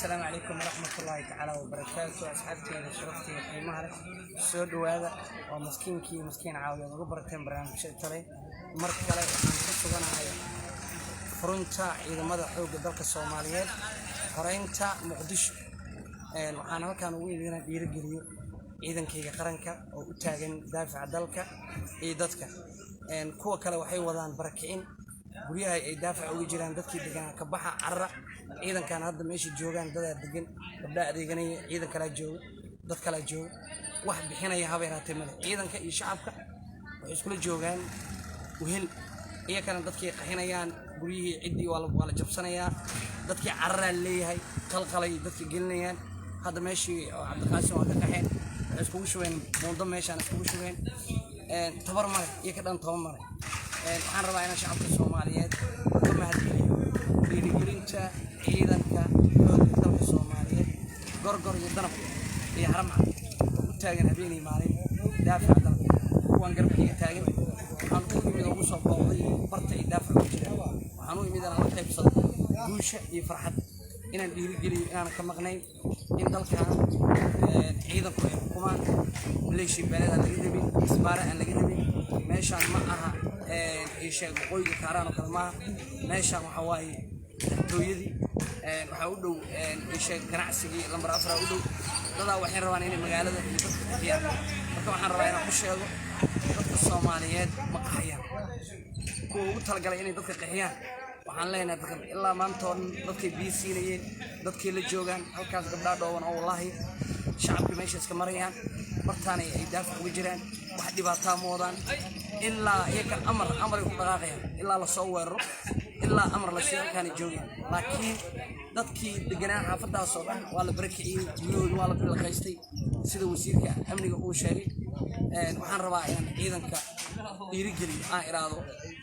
السلام عليكم ورحمة الله تعالى وبركاته. أصحابتي أنا شرفتي في مهر السود وهذا ومسكينكي مسكين عاوي وغبرتين برنامج شيء مركب على سوقنا هاي فرنتا إذا ماذا حوق ذلك الصوماليات فرنتا مقدش أنا كان وين هنا بيرجليو إذا كي قرنك أو تاجن دافع ذلك إيدتك كوا كلا وحي وضعن بركين guryaha ay daafac uga jiraan dadkii deegaanka ka baxa carra ciidankan hadda meesha joogan dad degan gabdha adeeganaya ciidan kala jooga dad kala jooga wax bixinaya habeeraatay male ciidanka iyo shacabka waxay isku joogaan wehel iyakana dadkii qaxinayaan guryihii cidii waa la jabsanaya dadkii carra leeyahay qalqalay dadkii gelinayaan hadda meeshii Cabdiqaasim waa ka qaxeen isku shubeen moodo meeshan isku shubeen tabar male iyo ka dhan tabar male waxaan rabaa inaan shacabka Soomaaliyeed ka mahadceliyo dhiirigelinta ciidanka dalka Soomaaliyeed gorgor iyo danab iyo haramcad u taagan habeenii maalin daafac dalka kuwan garbiga taagan waxaan u yimid ugu soo booqday bartay daafac u jira waxaan u yimid aan qaybsado guusha iyo farxad inaan dhiirigeliyo inaan ka maqnayn in dalka ciidanku ay xukumaan maleeshii beelada laga rabin isbaara aan laga rabin meeshaan ma aha شيء قوي كارانو كلمة ماشى وحواي تويدي وحاولوا شيء كنعسي لما رأفرا ودو هذا وحين روانين المجال هذا فيها فكم حن روانين خشوا ضد الصوماليات مقحيان كو تلقى يعني ضد قحيان وحن لنا ذكر إلا ما انتون ضد بيسينيين ضد كل جوجان أو كاس قبل دوان أو والله شعب ماشي اسكمريان برتاني يدافع وجيران واحد يبغى موضان إلا هيك أمر يكون دقائق إلا لصور إلا أمر لشيء كان يجوي لكن ضدكي دجنا حافظها الصبح ولا بركي جنود ولا بالقيستي سيد وزير كأمني أو شيء وحن ربع يعني إذا كيرجلي إرادة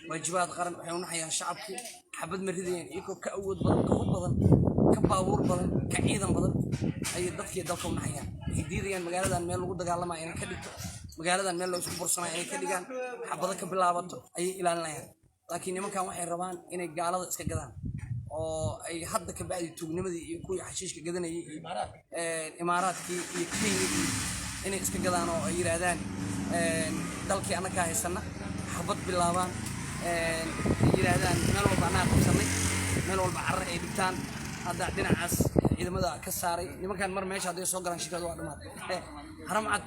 واجبات قرن وحنا حيا شعبك حبد مريدين يكون كأود بدن كباور بدن كعيدا بدن أي ضدكي ضدكم حيا جديد يعني مجال ميل وجود قال ما يعني كده مقالة ميل لو سكبر سنة يعني كديجان حبضك باللعبة أي إلى النهاية لكن يوم كان واحد ربان إن الجالة إسكجدان أو أي حد كبعد تجنب ذي يكوي حشيش كجدان إمارات كي إن إسكجدان أو يرادان دلك أنا كهسنا حبض باللعبان يرادان ميل وبعناه بسنة ميل وبعر إدتان هذا عندنا عس إذا ماذا كساري يوم كان مر ماشي هذا يسوق عن شكل واحد ما حرام عد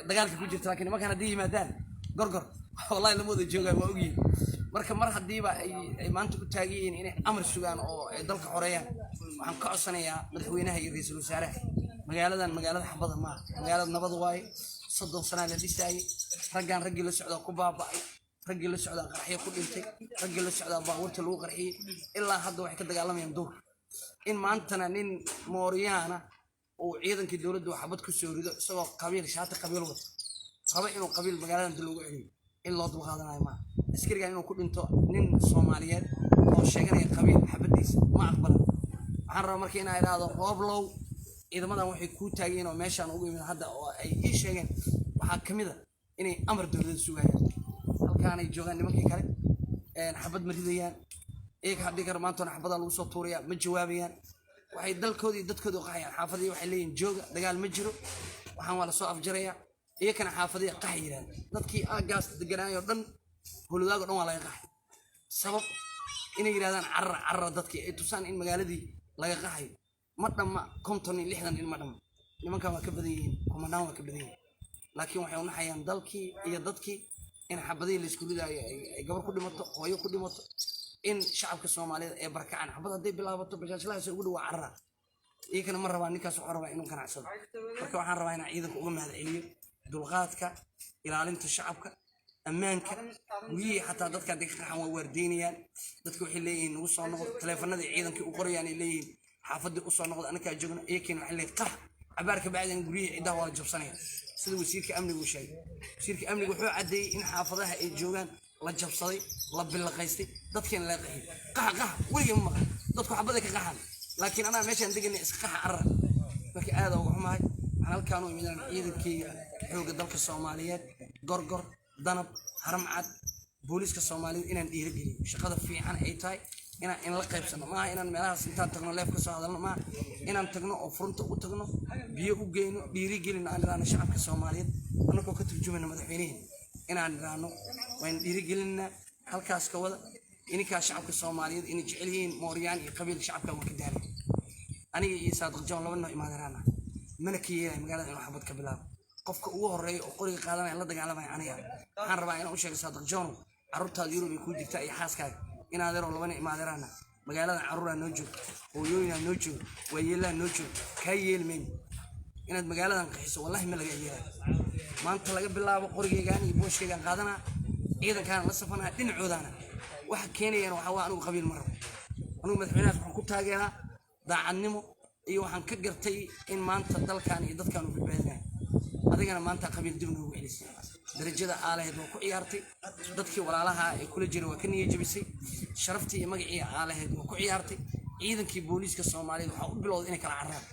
دجالك كوجت لكن ما كان دي مدان قرقر والله لمود الجوجا وأوجي مرة حديبة أي ما أنتوا تاجين إنه أمر السجان أو دلك حريان وعن كأصلا يا مدحوينها يريس الوسارة مجالات حفظ ما مجالات نبض واي صدق سنة للدستاي رجال رجل السعودة قبابة رجل السعودة قرحية كل شيء رجل السعودة باورت الو قرحية إلا حد واحد كده قال لهم يندور إن ما أنتنا نين موريانا وعيدا كدولد وحبط كسوري سواء قبيل شاطئ قبيل وط قبيل إنه قبيل مجالنا دلوقتي عليه إلا ضبط هذا ما أذكر يعني إنه كل أنتوا نين الصوماليات أو الشجرة قبيل حبديس ما أقبل عرّا مركينا إلى هذا قابلوا إذا ما دام يكون تاجين أو ماشي أنا أقول من هذا أو أي شيء وحكم إذا إني أمر دولد السجاير كان يجوعان لمكي كله حبد مريضيان إيه حد يقرأ ما أنتوا حبض على وسط طوريا متجوابيان waxay dalkoodii dadkoodu qaxayaan xaafadii waxay leeyihiin jooga dagaal ma jiro waxaan wala soo afjaraya iyakana xaafadii qaxayiraan dadkii aagaas deganaayo dhan huludaago dhan waa laga qaxay sabab inay yiraahdaan carra dadkii ay tusaan in magaaladii laga qaxay ma dhama 50 in ma dhama nimanka waa ka badan yihiin kumanaan waa ka badan yihiin laakiin waxay u naxayaan dalkii iyo dadkii in xabadii la isku lidaayo ay gabar ku dhimato hooyo ku dhimato إن شعبك الصومالي بركة عن حبض هدي بالله بطل لا يقولوا عرّا يمكن مرة وانك سعر إنه كان عسل بركة وحن رواينا عيدك وقوم هذا إليه دلغاتك إلى علمت شعبك أمانك وهي حتى ضدك ديك حوا وردينيا ضدك وحلين وصل نقط تلفون هذا عيدك وقري يعني لين حافظ وصل نقط أنا كأجرنا يمكن حلين قح عبارك بعد نقولي عدا واجب صنيع سيد وسيرك أمني وشيء وسيرك أمني وحو عدي إن حافظها الجوجان لا جاب صدي لا بالقيستي ضدكين لا قحي قح ويجي ما ضدك حبذك قحن لكن أنا ماشي عندي إني إسقح عرّ لكن هذا هو معي أنا كانوا من عيد كي حلو قدامك الصوماليات قرقر ضنب هرمعت بوليس كالصوماليين إن ندير شقة في عن أي تاي إن لقيب سنة ما إن ملاها سنتان تغنو ليف كسر هذا ما إن تغنو أو فرنت أو تغنو بيجو جينو بيريجي لنا أنا شعب كسوماليين أنا كنت جمنا مدحينين إن عندنا وين بيريجي لنا هالكاس كولا إني كشعب كسوماليين إني جعلين موريان قبيل شعب كمكداري أنا يصادق جون لو إنه إمادرانا منكية مقالة إنه حبض كبلاب قفك هو الرئي وقولي قادنا يلا دق على ما يعني عن ربعين أو شيء صادق جون عرضت اليورو بيكون دكتاي حاسك إن هذا لو إنه إمادرانا مقالة عرورا نوجو ويوينا نوجو ويلا نوجو كيل من إن مقالة نقيس والله ما لقى إياه ما أنت لقى بالله وقولي كان يبوش كان قادنا إذا كان لصفنا دين عودنا واحد كيني أنا وحوا أنا قبيل مرة أنا مدحونا في حكومتها جينا ضاعنمو iyo waxaan ka gartay in maanta dalkan iyo dadkan uu badbaadinayo adigana maanta qabiil dib ugu celisay darajada aalaheed oo ku ciyaartay dadkii walaalaha ay kula jiray waa ka niyad jabisay sharaftii iyo magacii aalaheed oo ku ciyaartay ciidankii booliiska Soomaaliyeed waxa uu bilowday inay kala carraan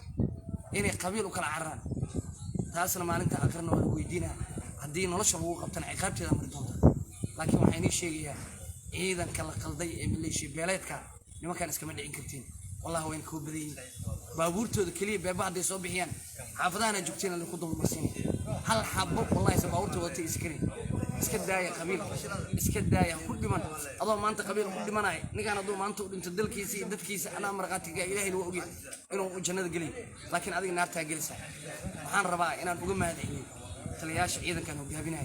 inay qabiil u kala carraan taasna maalinta aqrina waa weydiinaa haddii nolosha lagu qabtana ciqaabteeda mar doonta laakiin waxaan idin sheegayaa ciidanka la qalday ee maleeshiya beeleedka nimankan iskama dhicin kartiin والله وين كوبرين بابورتو ذكلي ببعض يصبحيان حافظانا جبتين اللي خدهم مرسين هل حبوا والله يسبابورتو وتي إسكرين إسكدايا قبيل إسكدايا كل من أضو ما أنت قبيل كل من أي نكان أضو ما أنت أنت دل كيسي دت كيسي أنا مرقاتي جاي إلهي الوقي إنه جنة قليل لكن هذه النار تاجلسة وحان رباع إن أقول ما هذه تلياش إذا كانوا جابينها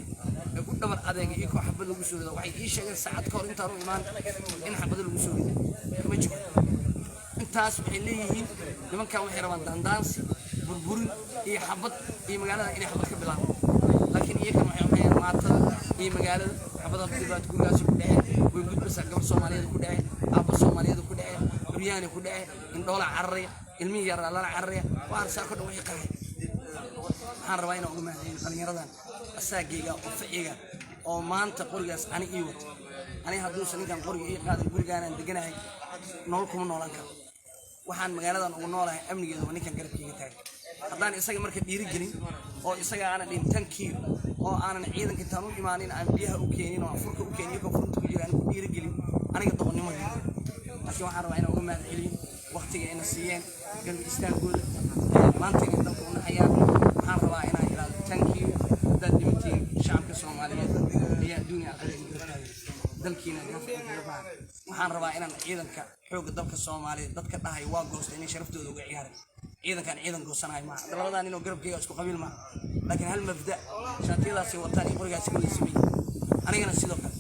يقول دبر هذا يجيكوا حبض الوجسور ده وعي إيش ساعات كور أنت رو إيمان إن حبض الوجسور ده مجهول taas waxay leeyihiin nimankan waxay rabaan dandaansi burburin iyo xabad iyo magaalada inay xabad ka bilaabo laakiin iyaga waxay waxay maatada iyo magaalada xabada dibad gurigaas ku dhacay way gudbasa gabar Soomaaliyeed ku dhacay aabba Soomaaliyeed ku dhacay Guryaani ku dhacay in dhoola carray ilmihi yar la carray waan saako dhan waxay qaxay waxaan rabaa inaan ugu mahadin dhalinyaradan asaagayga oo ficiga oo maanta qorigaas ani ii wato ani hadduu ninkan qoriga ii qaadan gurigaan aan deganahay nolol kuma noolan karo waxaan magaaladan ugu noolahay amnigeedu waa ninkan garabkayga taag haddaan isaga marka dhiiri gelin oo isaga aanan dhintankii oo aanan ciidanka intaan u imaanin aan biyaha u keenin oo afurka u keenin iyagoo furta ku jiraan ku dhiiri gelin aniga doqonnimo laakiin waxaan rabaa inaan uga mahad celiyo waqtiga ina siiyeen galbi istaagooda maanta inay dalka u nahayaan waxaan rabaa inaan ilaalo tankii dad dhimantiin shacabka Soomaaliyeed ayaa adduunya aqriga dalkiina waxaan rabaa inaan ciidanka xoogga dalka Soomaaliyeed dadka dhahay waa goostay inay sharaftooda uga ciyaareen ciidankan ciidan goosanaay ma labadan inuu garabkayga isku qabiil ma laakiin hal mabda shaatidaasi wataan iyo qorigaasi kala simay anigana sidoo kale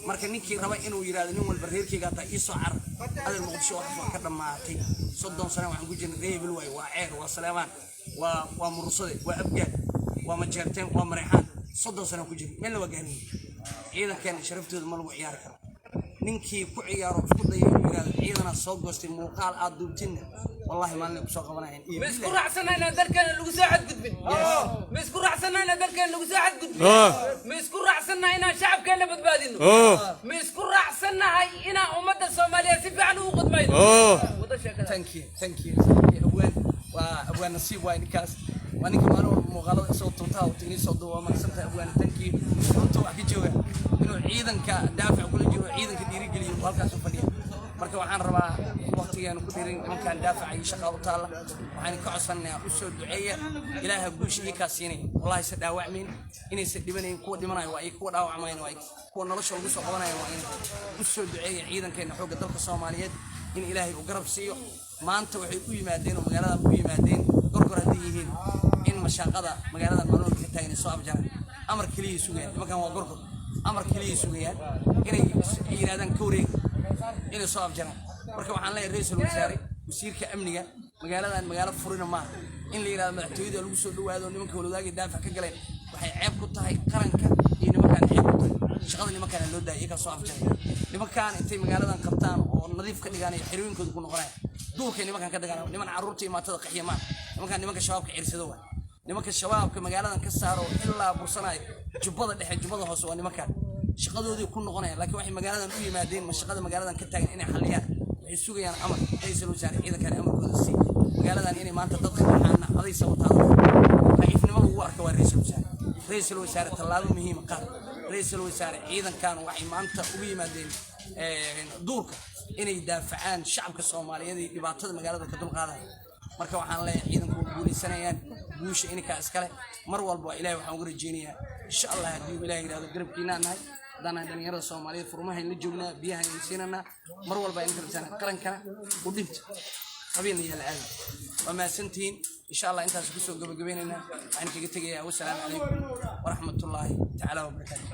marka ninkii raba inuu yiraahdo nin walba reerkayga taa ii soo car adal muqdisho wax ka dhamaatay 30 sano waxaan ku jirnay reebel way waa ceer waa Salaamaan waa murusade waa abgaad waa majeerteen waa mareexaan 30 sano ku jirnay meel la wagaanay ciidankan sharaftooda ma lagu ciyaari karo ninkii ku ciyaaro isku dayo yiraahdo ciidana soo goostay muuqaal aad duubtin والله ما لنا بسوق بناين مسكور عسنا إن ذلكن اللي ساعد قدبن مسكور عسنا إن ذلكن اللي ساعد قدبن مسكور عسنا إن شعب كله بتبادلنا مسكور عسنا هاي إن أمة الصومالية سبع عنه قدمين thank you أبوان نصيب وين كاس وأنا كمان مغالطة صوت توتا وتني صوت وما سمعت أبوان thank you أنتوا أكيد جوا إنه عيدا كدافع كل جوا عيدا كديري قليل وهالكاس وفني marka waxaan rabaa waqtigeena ku dirin nimankan daafacay shaqo u taala waxaan ka codsanaa u soo duceeya ilaaha guushiisa ka siinay wallahi sa dhaawacmin inay sa dhibanayn kuwa dhimanayo waa ay kuwa dhaawacmayeen waa ay kuwa nolosha ugu soo qabanayo waa in u soo duceeya ciidankeena xoogga dalka Soomaaliyeed in ilaahay u garab siiyo maanta waxay u yimaadeen oo magaalada u yimaadeen gorgor hadii yihiin in mashaqada magaalada maamulka ka taagan soo abjaraan amar kaliya sugayaan nimankan waa gorgor amar kaliya sugayaan inay yiraahdaan ka wareeg إنه صاب جنا مركب عن لا الرئيس الوزراء وسير كأمنية مجال فرنا ما إن اللي يراد معتويد الوسود وهذا اللي ممكن ولو يدافع كجلين وحي عيب كتها قرن كان إنه مكان عيب شغل اللي مكان اللي ده يك صاب جنا اللي مكان أنت مجال قبطان ونظيف كل جاني حلوين كده يكونوا قرين دوك اللي مكان كده جانا لمن عروتي ما تدق حيمان لمكان شباب كعرس دوه لمكان الشباب كمجال كسروا إلا برصناي جبضة ده جبضة هو اللي مكان shaqadoodii ku noqonaya laakiin waxay magaaladan u yimaadeen ma shaqada magaaladan ka taagan inay xaliyaan waxay sugayaan amar ra'iisul wasaare ciidankan amarkooda si magaaladan inay maanta dadka waxaan adaysa wataado qaybnimo lagu arko waa ra'iisul wasaare tallaabo muhiim ah qaad ra'iisul wasaare ciidankan waxay maanta ugu yimaadeen duurka inay daafacaan shacabka Soomaaliyeed ee dhibaatada magaalada ka dulqaaday marka waxaan leeyahay ciidanku guulaysanayaan guusha inka iskale mar walba Ilaahay waxaan ugu rajeynayaa insha Allah hadii Ilaahay yiraahdo garabkiina nahay dana dhalinyarada Soomaaliyeed furmaha in la joognaa biyaha in siinana mar walba in karsan qarankana u dhinto habeenii la aad wama santiin insha Allah intaas ku soo gabagabeynayna aan kaga tagayaa wassalaamu calaykum wa rahmatullaahi ta'ala wa barakaatuh